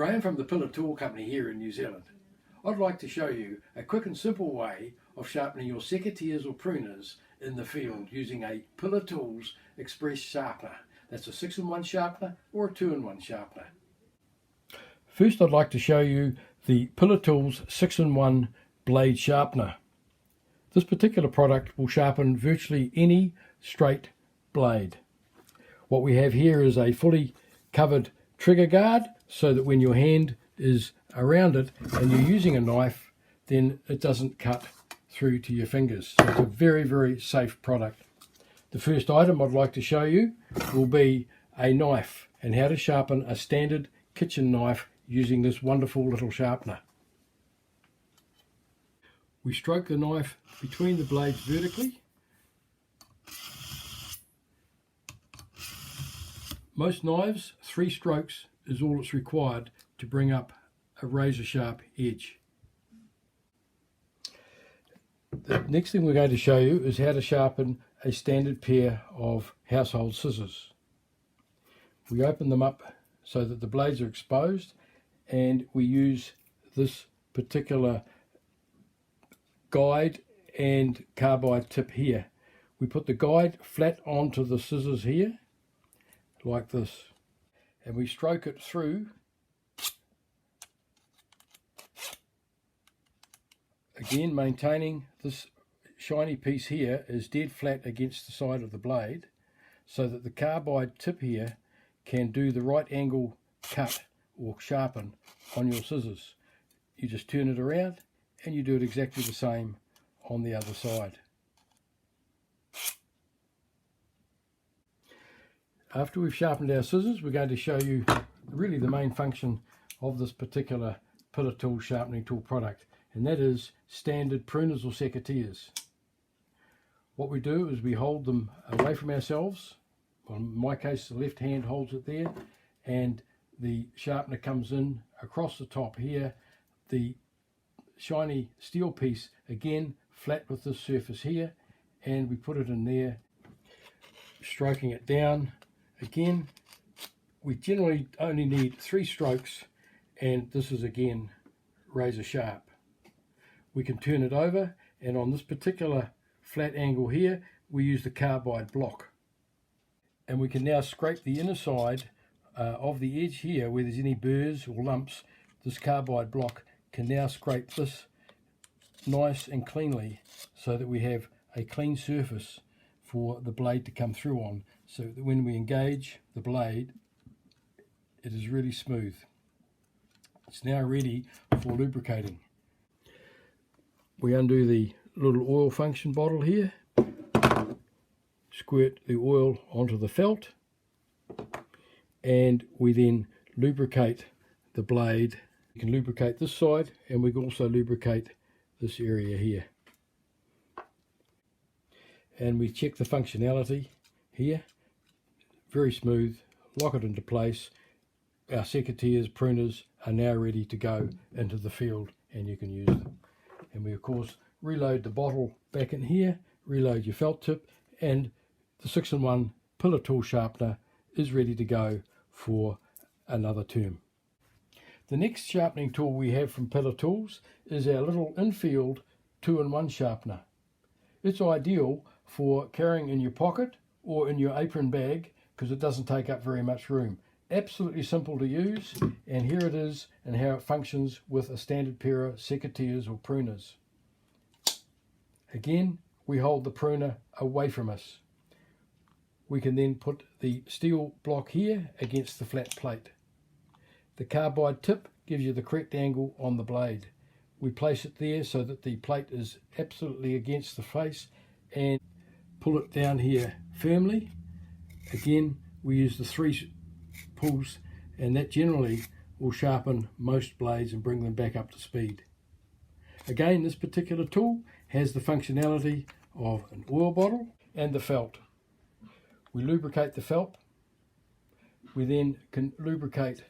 Graham from the Pillar Tool Company here in New Zealand. I'd like to show you a quick and simple way of sharpening your secateurs or pruners in the field using a Pillar Tools Express sharpener. That's a 6-in-1 sharpener or a 2-in-1 sharpener. First I'd like to show you the Pillar Tools 6-in-1 blade sharpener. This particular product will sharpen virtually any straight blade. What we have here is a fully covered trigger guard so that when your hand is around it and you're using a knife, then it doesn't cut through to your fingers. So it's a very, very safe product. The first item I'd like to show you will be a knife and how to sharpen a standard kitchen knife using this wonderful little sharpener. We stroke the knife between the blades vertically. Most knives, 3 strokes is all that's required to bring up a razor sharp edge. The next thing we're going to show you is how to sharpen a standard pair of household scissors. We open them up so that the blades are exposed, and we use this particular guide and carbide tip here. We put the guide flat onto the scissors here like this, and we stroke it through again, maintaining this shiny piece here is dead flat against the side of the blade so that the carbide tip here can do the right angle cut or sharpen on your scissors. You just turn it around and you do it exactly the same on the other side. After we've sharpened our scissors, we're going to show you really the main function of this particular Pillar Tool sharpening tool product, and that is standard pruners or secateurs. What we do is we hold them away from ourselves. Well, in my case, the left hand holds it there, and the sharpener comes in across the top here. The shiny steel piece again flat with this surface here, and we put it in there, stroking it down. Again, we generally only need 3 strokes, and this is again razor sharp. We can turn it over, and on this particular flat angle here we use the carbide block, and we can now scrape the inner side of the edge here where there's any burrs or lumps. This carbide block can now scrape this nice and cleanly so that we have a clean surface for the blade to come through on, so that when we engage the blade it is really smooth. It's now ready for lubricating. We undo the little oil function bottle here, squirt the oil onto the felt, and we then lubricate the blade. We can lubricate this side, and we can also lubricate this area here. And we check the functionality here. Very smooth. Lock it into place. Our secateurs, pruners are now ready to go into the field, and you can use them. And we of course reload the bottle back in here, reload your felt tip, and the 6-in-1 Pillar Tool sharpener is ready to go for another term. The next sharpening tool we have from Pillar Tools is our little infield 2-in-1 sharpener. It's ideal for carrying in your pocket or in your apron bag because it doesn't take up very much room. Absolutely simple to use, and here it is and how it functions with a standard pair of secateurs or pruners. Again, we hold the pruner away from us. We can then put the steel block here against the flat plate. The carbide tip gives you the correct angle on the blade. We place it there so that the plate is absolutely against the face, and pull it down here firmly. Again, we use the 3 pulls, and that generally will sharpen most blades and bring them back up to speed. Again, this particular tool has the functionality of an oil bottle and the felt. We lubricate the felt. We then can lubricate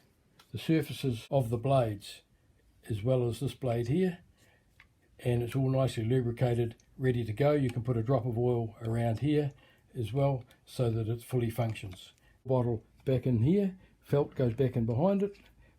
the surfaces of the blades as well as this blade here, and it's all nicely lubricated, ready to go. You can put a drop of oil around here as well so that it fully functions. Bottle back in here, felt goes back in behind it.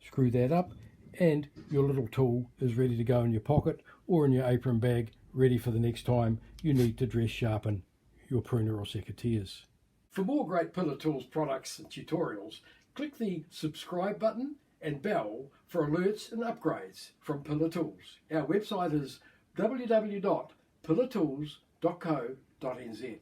screw that up, and your little tool is ready to go in your pocket or in your apron bag, ready for the next time you need to dress sharpen your pruner or secateurs. For more great Pillar Tools products and tutorials, click the subscribe button and bell for alerts and upgrades from Pillar Tools. Our website is www.pillartools.co.nz.